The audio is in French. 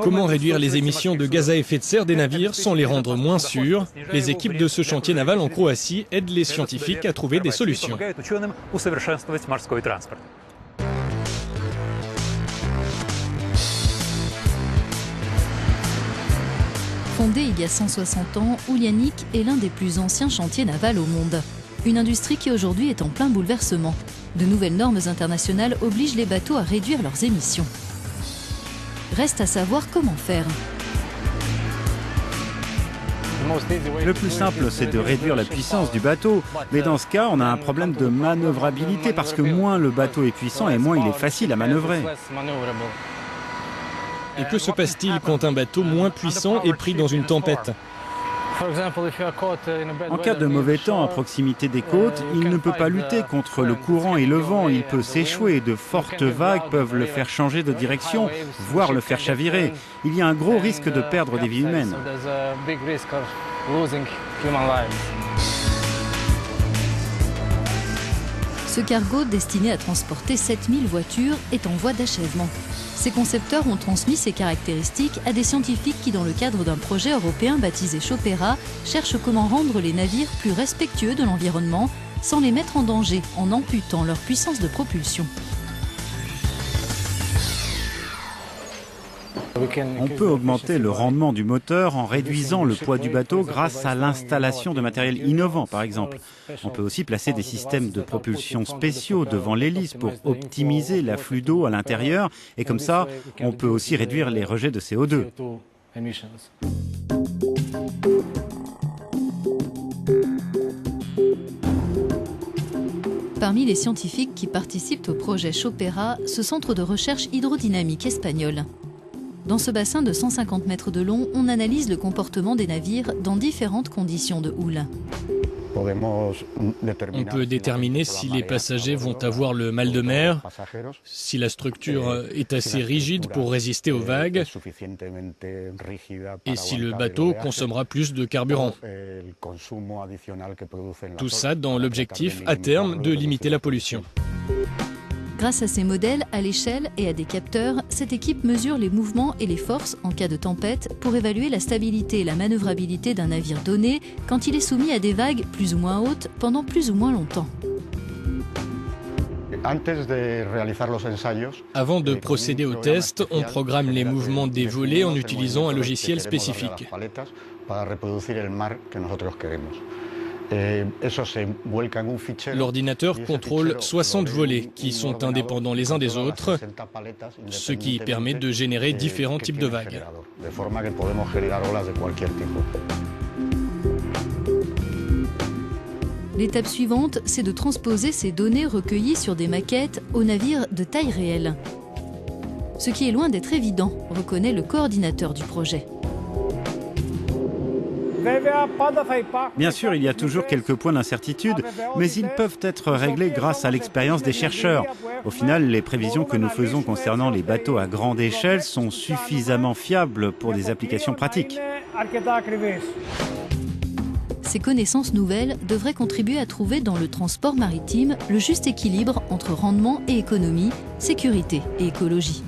Comment réduire les émissions de gaz à effet de serre des navires sans les rendre moins sûrs? Les équipes de ce chantier naval en Croatie aident les scientifiques à trouver des solutions. Fondé il y a 160 ans, Uljanik est l'un des plus anciens chantiers navals au monde. Une industrie qui aujourd'hui est en plein bouleversement. De nouvelles normes internationales obligent les bateaux à réduire leurs émissions. Reste à savoir comment faire. Le plus simple, c'est de réduire la puissance du bateau. Mais dans ce cas, on a un problème de manœuvrabilité parce que moins le bateau est puissant et moins il est facile à manœuvrer. Et que se passe-t-il quand un bateau moins puissant est pris dans une tempête? En cas de mauvais temps à proximité des côtes, il ne peut pas lutter contre le courant et le vent. Il peut s'échouer. De fortes vagues peuvent le faire changer de direction, voire le faire chavirer. Il y a un gros risque de perdre des vies humaines. Ce cargo, destiné à transporter 7000 voitures, est en voie d'achèvement. Ses concepteurs ont transmis ces caractéristiques à des scientifiques qui, dans le cadre d'un projet européen baptisé Chopera, cherchent comment rendre les navires plus respectueux de l'environnement sans les mettre en danger en amputant leur puissance de propulsion. On peut augmenter le rendement du moteur en réduisant le poids du bateau grâce à l'installation de matériel innovant, par exemple. On peut aussi placer des systèmes de propulsion spéciaux devant l'hélice pour optimiser l'afflux d'eau à l'intérieur. Et comme ça, on peut aussi réduire les rejets de CO2. Parmi les scientifiques qui participent au projet Chopera, ce centre de recherche hydrodynamique espagnol. Dans ce bassin de 150 mètres de long, on analyse le comportement des navires dans différentes conditions de houle. On peut déterminer si les passagers vont avoir le mal de mer, si la structure est assez rigide pour résister aux vagues et si le bateau consommera plus de carburant. Tout ça dans l'objectif, à terme, de limiter la pollution. Grâce à ces modèles, à l'échelle et à des capteurs, cette équipe mesure les mouvements et les forces en cas de tempête pour évaluer la stabilité et la manœuvrabilité d'un navire donné quand il est soumis à des vagues plus ou moins hautes pendant plus ou moins longtemps. Avant de procéder au test, on programme les mouvements des volets en utilisant un logiciel spécifique. L'ordinateur contrôle 60 volets qui sont indépendants les uns des autres, ce qui permet de générer différents types de vagues. L'étape suivante, c'est de transposer ces données recueillies sur des maquettes aux navires de taille réelle. Ce qui est loin d'être évident, reconnaît le coordinateur du projet. Bien sûr, il y a toujours quelques points d'incertitude, mais ils peuvent être réglés grâce à l'expérience des chercheurs. Au final, les prévisions que nous faisons concernant les bateaux à grande échelle sont suffisamment fiables pour des applications pratiques. Ces connaissances nouvelles devraient contribuer à trouver dans le transport maritime le juste équilibre entre rendement et économie, sécurité et écologie.